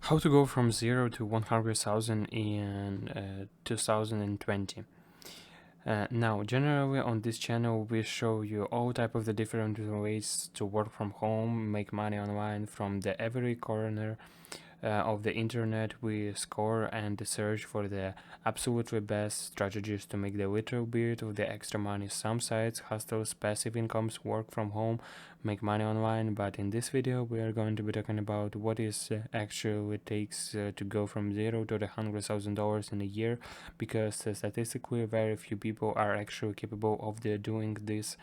How to go from 0 to 100,000 in 2020. Now, generally on this channel, we show you all type of the different ways to work from home, make money online from the every corner of the internet. We score and search for the absolutely best strategies to make the little bit of the extra money. Some sites, hostels, passive incomes, work from home, make money online. But in this video, we are going to be talking about what is actually takes to go from 0 to the $100,000 in a year, because statistically, very few people are actually capable of doing this.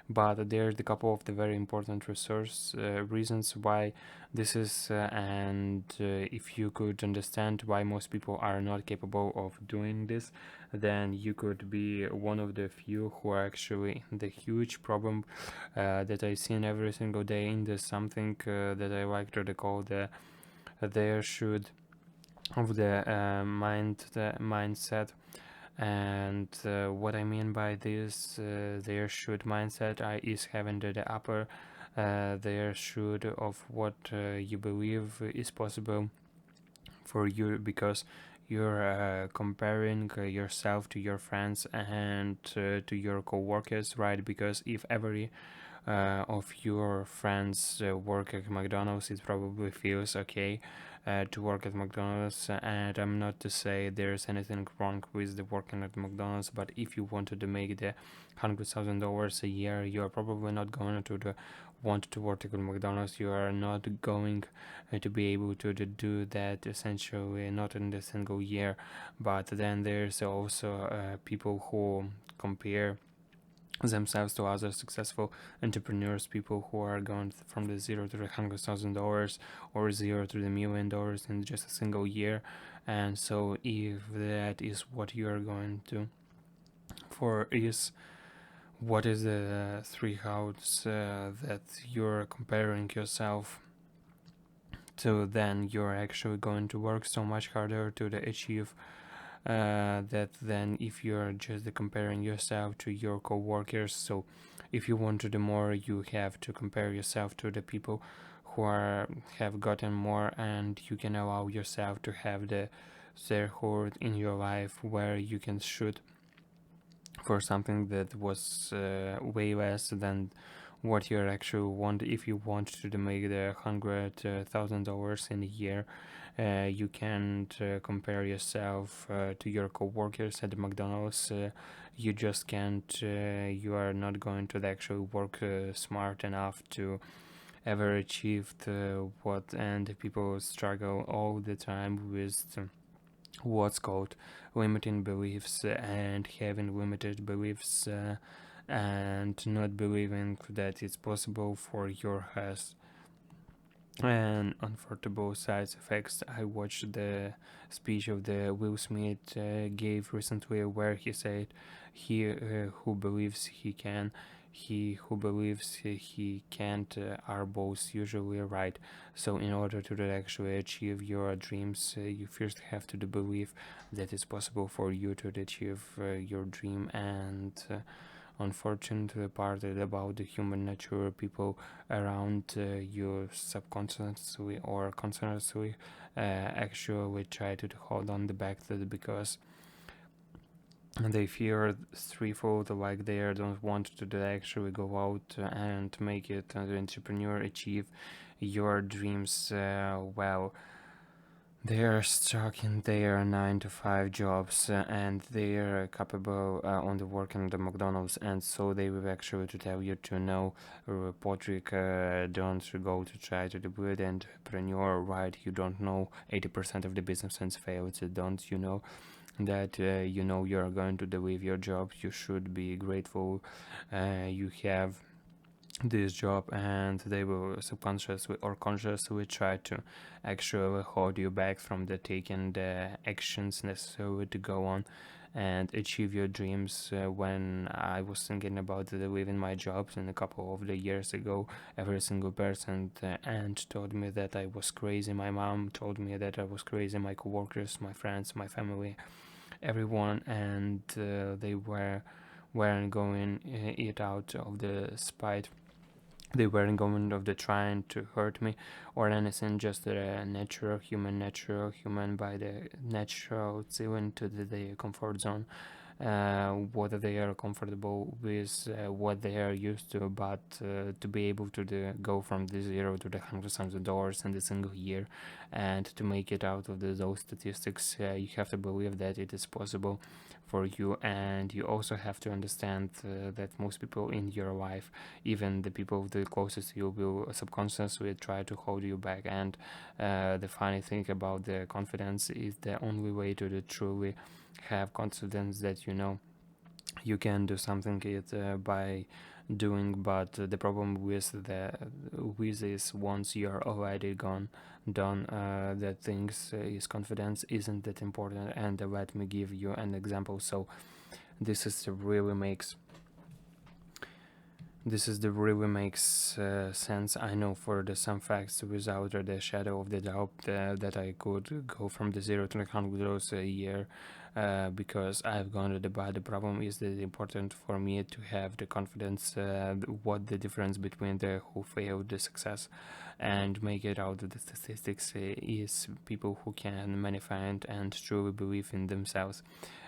But there's a couple of the very important reasons why this is, and if you could understand why most people are not capable of doing this, then you could be one of the few who are actually the huge problem that I seen every single day in this something that I like to call there should of the mindset. And what I mean by this, their should mindset is having the upper their should of what you believe is possible for you, because you're comparing yourself to your friends and to your co-workers, right? Because if every of your friends work at McDonald's, it probably feels okay to work at McDonald's. And I'm not to say there's anything wrong with the working at McDonald's, but if you wanted to make the $100,000 a year, you are probably not going to want to work at McDonald's. You are not going to be able to do that, essentially not in a single year. But then there's also people who compare themselves to other successful entrepreneurs, people who are going from the 0 to the $100,000 or 0 to the $1,000,000 in just a single year. And so if that is what you are going to for is what is the three house that you're comparing yourself to, then you're actually going to work so much harder to achieve that than if you're just comparing yourself to your co-workers. So if you want to do more, you have to compare yourself to the people who have gotten more, and you can allow yourself to have the threshold in your life where you can shoot for something that was way less than what you actually want. If you want to make the $100,000 in a year, you can't compare yourself to your co-workers at McDonald's. You just can't. You are not going to actually work smart enough to ever achieve what, and people struggle all the time with what's called limiting beliefs and having limited beliefs and not believing that it's possible for your health and unfortunate side effects. I watched the speech of the Will Smith gave recently, where he said, "He who believes he who believes he can't are both usually right." So, in order to actually achieve your dreams, you first have to believe that it's possible for you to achieve your dream. And unfortunately part about the human nature, people around you subconsciously or consciously actually try to hold on the back to because they fear threefold, like they don't want to actually go out and make it as an entrepreneur, achieve your dreams. Well, they are stuck in their 9 to 5 jobs and they are capable on the working at the McDonald's, and so they will actually to tell you to know, Podric, don't go to try to do it entrepreneur, right? You don't know 80% of the business and fails. Don't you know that you're going to leave your job? You should be grateful you have this job, and they will subconsciously or consciously try to actually hold you back from the taking the actions necessary to go on and achieve your dreams. When I was thinking about leaving my jobs in a couple of the years ago, every single person and told me that I was crazy. My mom told me that I was crazy, my coworkers, my friends, my family, everyone, and they weren't going it out of the spite they weren't going of the trying to hurt me or anything, just a natural human by the natural even to the comfort zone, whether they are comfortable with what they are used to, but to be able to go from the zero to the $100,000 in a single year, and to make it out of those statistics, you have to believe that it is possible for you. And you also have to understand that most people in your life, even the people the closest to you, will subconsciously try to hold you back. And the funny thing about the confidence is the only way to truly have confidence that you can do something it by doing. But the problem with this, once you're already gone done that things is confidence isn't that important. And let me give you an example. So this is really makes sense. I know for the some facts without the shadow of the doubt that I could go from the zero to $100 a year, because I've gone to but the problem is that it's important for me to have the confidence what the difference between the who failed the success and make it out of the statistics is people who can manifest and truly believe in themselves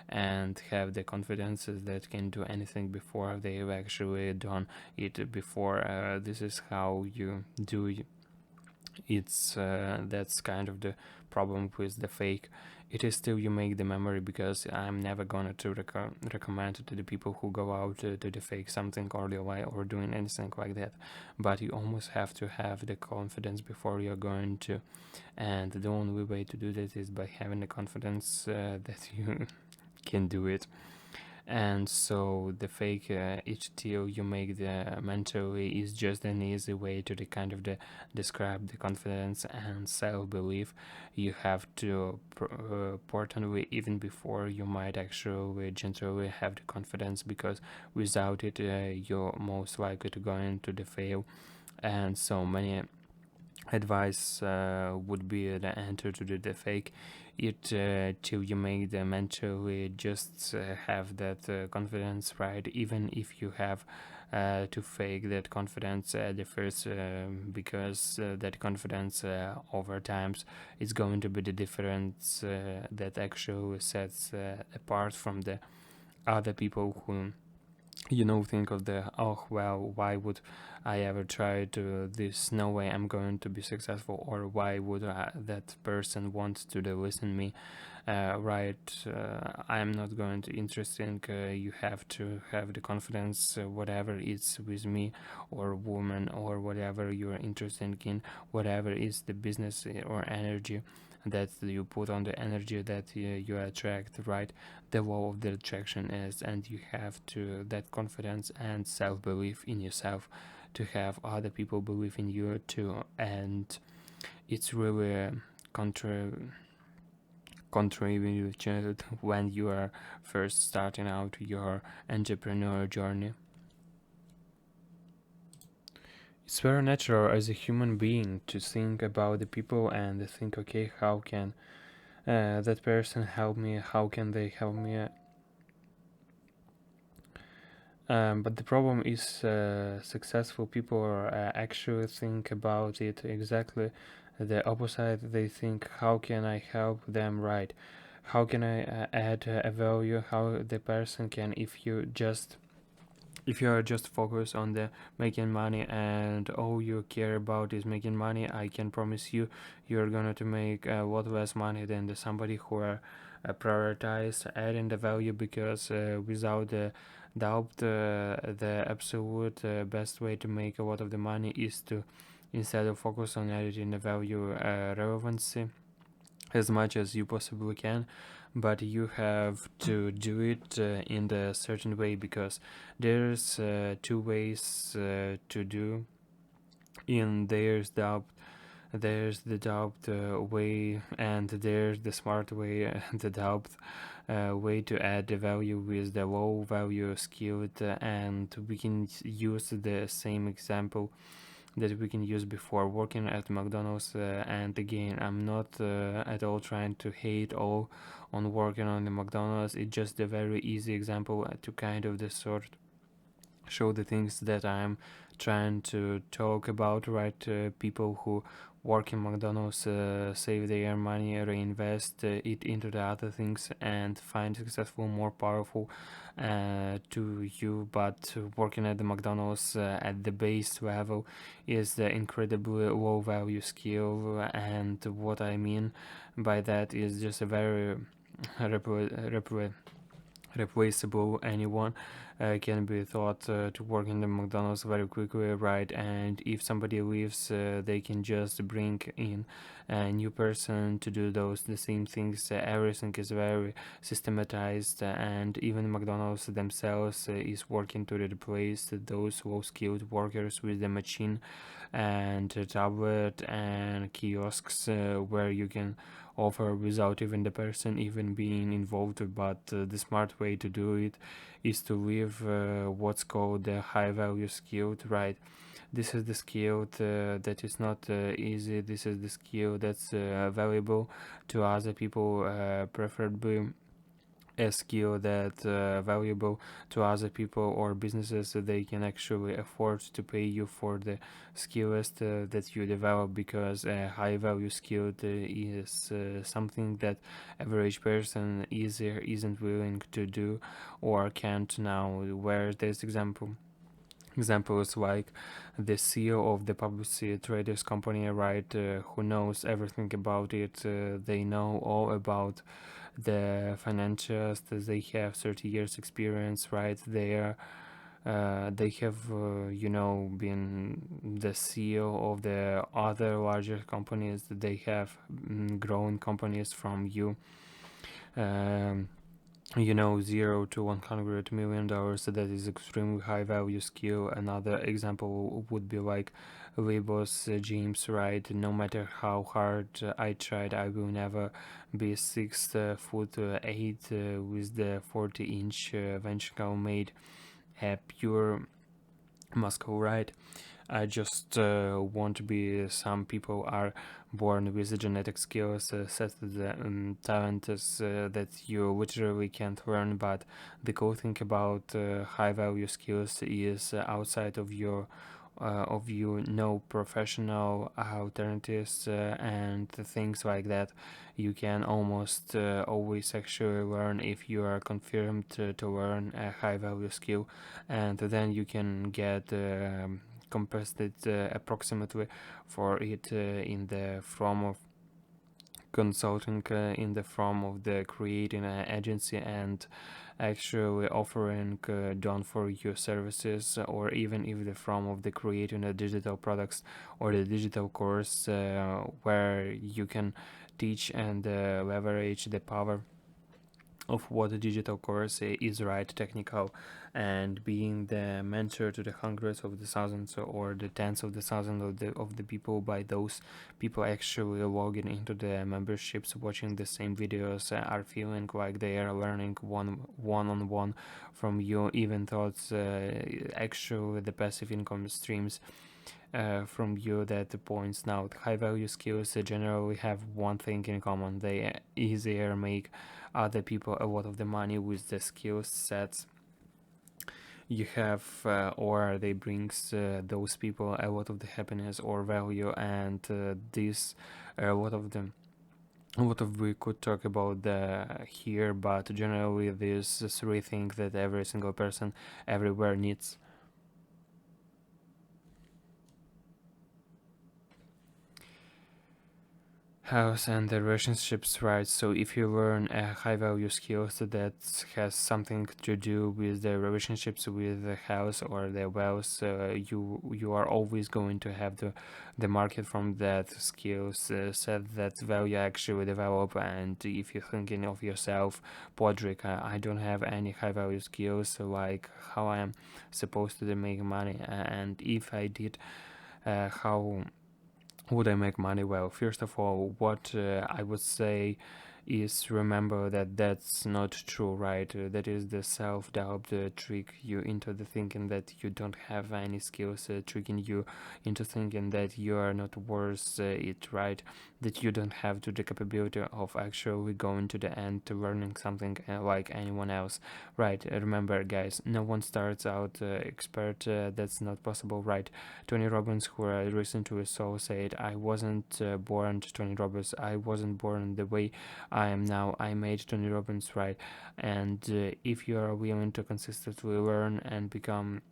and have the confidence that can do anything before they've actually done it before. This is how you do it's that's kind of the problem with the fake. It is still you make the memory, because I'm never gonna to recommend to the people who go out to the fake something or the way or doing anything like that, but you almost have to have the confidence before you're going to. And the only way to do that is by having the confidence that you can do it. And so the fake each deal you make the mentally is just an easy way to the kind of the describe the confidence and self-belief you have to importantly even before you might actually gently have the confidence, because without it you're most likely to go into the fail. And so many advice would be the enter to the fake it till you make the mentally just have that confidence, right? Even if you have to fake that confidence at the first, because that confidence over times is going to be the difference that actually sets apart from the other people who think of the, oh well, why would I ever try to this, no way I'm going to be successful, or why would that person want to listen me, right? I'm not going to interesting. You have to have the confidence, whatever it's with me or woman or whatever you're interested in, whatever is the business or energy that you put on the energy that you attract, right? The law of the attraction is, and you have to that confidence and self-belief in yourself to have other people believe in you too. And it's really contra contributed when you are first starting out your entrepreneur journey. It's very natural as a human being to think about the people and think, okay, how can that person help me, how can they help me. But the problem is successful people actually think about it exactly the opposite. They think, how can I help them, right? How can I add a value? How the person can, if you are just focused on the making money and all you care about is making money, I can promise you you're gonna to make a lot less money than the somebody who are prioritize adding the value, because without the doubt the absolute best way to make a lot of the money is to, instead of focus on adding the value, relevancy as much as you possibly can, but you have to do it in the certain way, because there's two ways to do. In there's the doubt way, and there's the smart way, the doubt way to add the value with the low value skill. And we can use the same example that we can use before working at McDonald's. And again, I'm not at all trying to hate all on working on the McDonald's. It's just a very easy example to kind of the sort show the things that I'm trying to talk about, right? People who work in McDonald's save their money, reinvest it into the other things, and find successful more powerful to you. But working at the McDonald's at the base level is the incredibly low value skill, and what I mean by that is just a very replaceable. Anyone can be thought to work in the McDonald's very quickly, right? And if somebody leaves, they can just bring in a new person to do the same things. Everything is very systematized, and even McDonald's themselves is working to replace those low-skilled workers with the machine and tablet and kiosks where you can offer without even the person even being involved. But the smart way to do it is to leave what's called the high value skill, right? This is the skill that is not easy. This is the skill that's valuable to other people, preferably a skill that valuable to other people or businesses, that they can actually afford to pay you for the skills that you develop, because a high value skill is something that average person isn't willing to do or can't now. Where there's examples like the CEO of the publicity traders company, right, who knows everything about it. They know all about the financials. They have 30 years experience, right there. They have been the CEO of the other larger companies. They have grown companies from um, 0 to $100 million. So that is extremely high value skill. Another example would be like Libos James, right? No matter how hard I tried, I will never be 6 foot 8 with the 40-inch ventricle made a pure muscle, right? I just want to be. Some people are born with the genetic skills, set the talent that you literally can't learn. But the cool thing about high value skills is outside of you know professional alternatives and things like that. You can almost always actually learn if you are confirmed to learn a high value skill, and then you can get compensated approximately for it in the form of consulting, in the form of the creating an agency and actually offering done for you services, or even if the form of the creating a digital products or the digital course where you can teach and leverage the power of what a digital course is, right, technical, and being the mentor to the hundreds of the thousands or the tens of the thousands of the people, by those people actually logging into the memberships, watching the same videos, are feeling like they are learning on one from you, even though it's actually the passive income streams from you that points now. High value skills generally have one thing in common: they easier make other people a lot of the money with the skill sets you have, or they brings those people a lot of the happiness or value. And this a lot of them what of we could talk about here, but generally these three things that every single person everywhere needs. House and the relationships, right? So if you learn a high value skill, so that has something to do with the relationships with the house or the wealth, you are always going to have the market from that skills set, that value actually develop. And if you're thinking of yourself, Podric, I don't have any high value skills, so like how I am supposed to make money, and if I did, how would I make money? Well, first of all, what I would say is remember that that's not true, right? That is the self-doubt trick you into the thinking that you don't have any skills, tricking you into thinking that you are not worth it, right? That you don't have the capability of actually going to the end to learning something like anyone else, right? Remember, guys, no one starts out expert. That's not possible, right? Tony Robbins, who I recently saw, said, "I wasn't born Tony Robbins. I wasn't born the way I am now. I made Tony Robbins, right?" And if you are willing to consistently learn and become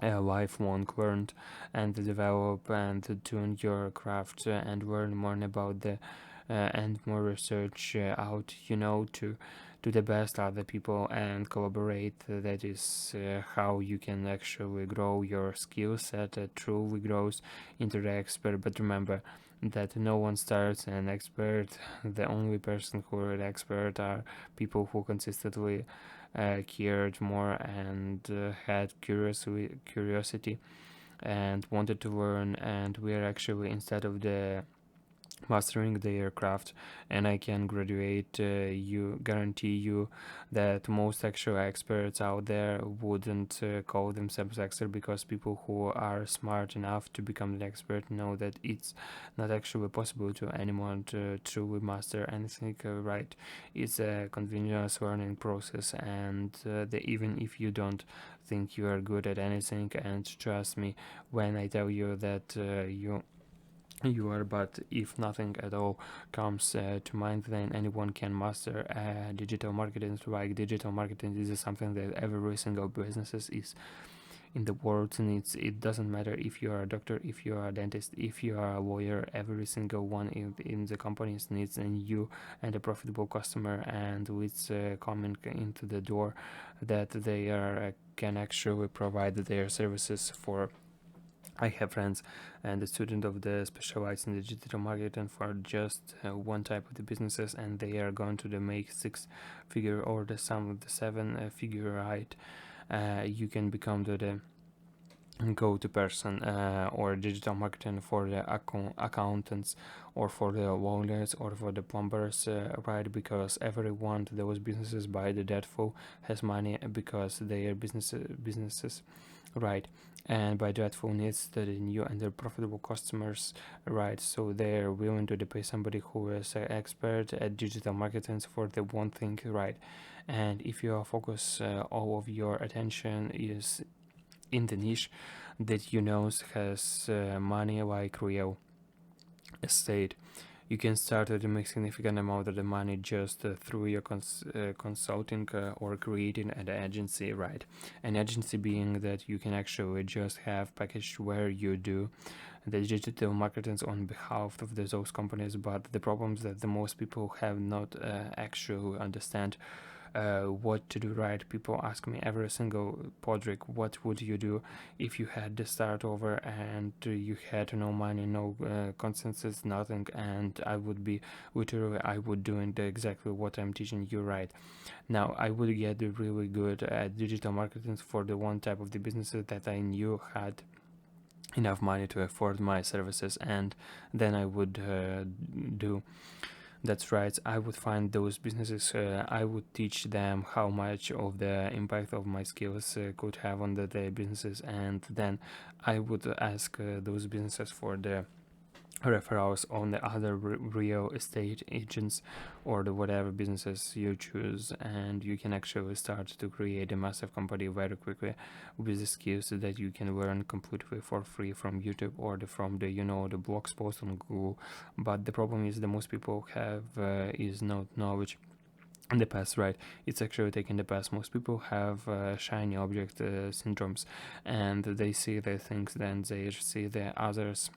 a lifelong learned and develop and tune your craft and learn more about the and more research out, to the best other people and collaborate. That is how you can actually grow your skill set. Truly grows into the expert. But remember that no one starts an expert. The only person who are an expert are people who consistently cared more and had curiosity and wanted to learn, and we are actually, instead of the mastering the aircraft, and I can graduate you guarantee you that most actual experts out there wouldn't call themselves expert, because people who are smart enough to become an expert know that it's not actually possible to anyone to truly master anything, right? It's a continuous learning process, and even if you don't think you are good at anything, and trust me when I tell you that you are, but if nothing at all comes to mind, then anyone can master digital marketing. Like, digital marketing is something that every single businesses is in the world needs. It doesn't matter if you are a doctor, if you are a dentist, if you are a lawyer. Every single one in the companies needs a new and a profitable customer, and with coming into the door that they are can actually provide their services for. I have friends and a student of the specialized in digital marketing for just one type of the businesses, and they are going to the make 6 figure or the sum of the 7 figure, right? You can become the go-to person or digital marketing for the accountants or for the lawyers or for the plumbers, right? Because everyone those businesses by the dreadful has money because they are businesses, right? And by dreadful needs the new and the profitable customers, right? So they're willing to pay somebody who is an expert at digital marketing for the one thing, right? And if you focus all of your attention is in the niche that has money, like real estate, you can start to make significant amount of the money just through your consulting or creating an agency, right? An agency being that you can actually just have package where you do the digital marketing on behalf of those companies. But the problems that the most people have not actually understand what to do, right? People ask me every single Podric, what would you do if you had to start over and you had no money, no consensus, nothing, and I would be literally, I would doing exactly what I'm teaching you, right? Now I would get really good at digital marketing for the one type of the businesses that I knew had enough money to afford my services, and then I would do. That's right. I would find those businesses. I would teach them how much of the impact of my skills could have on their businesses, and then I would ask those businesses for the referrals on the other real estate agents or the whatever businesses you choose, and you can actually start to create a massive company very quickly with the skills that you can learn completely for free from YouTube or from the the blogs post on Google. But the problem is that most people have is not knowledge in the past, right? It's actually taking the past. Most people have shiny object syndromes, and they see the things, then they see the others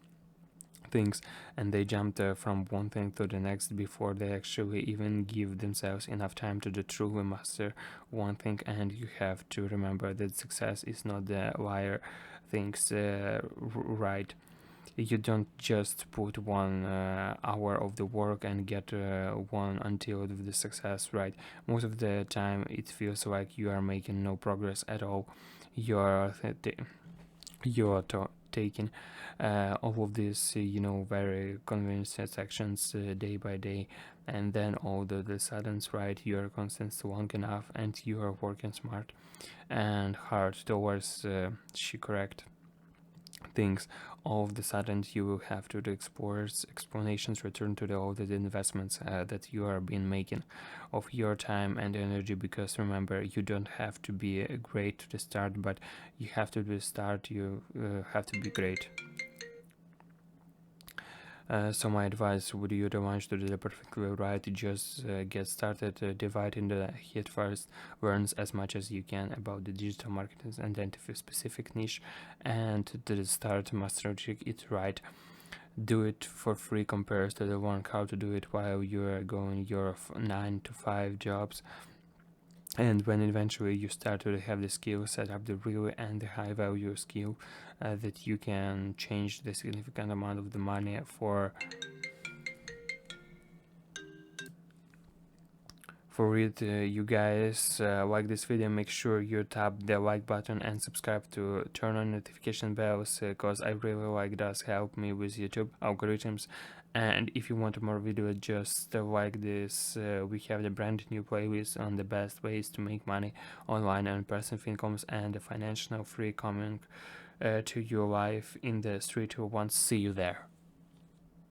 things, and they jump from one thing to the next before they actually even give themselves enough time to truly master one thing. And you have to remember that success is not the liar things, right? You don't just put 1 hour of the work and get one until the success, right? Most of the time it feels like you are making no progress at all. You're you're taking all of these very convenient sections day by day, and then all the sudden, right, you are constantly long enough and you are working smart and hard towards correct things. All of the sudden you will have to do explanations, return to all the investments that you are been making of your time and energy, because remember, you don't have to be great to the start, but you have to do start, you have to be great. So my advice, would you don't want to do the perfectly right, just get started, divide into the head first, learn as much as you can about the digital marketing, identify a specific niche, and to start mastering it right. Do it for free compared to the one how to do it while you are going your 9 to 5 jobs. And when eventually you start to have the skill, set up the real and the high value skill that you can change the significant amount of the money for it. You guys like this video, make sure you tap the like button and subscribe to turn on notification bells, because I really like does help me with YouTube algorithms. And if you want more video just like this, we have the brand new playlist on the best ways to make money online and passive incomes and the financial free coming to your life in the street. Who wants to see you there.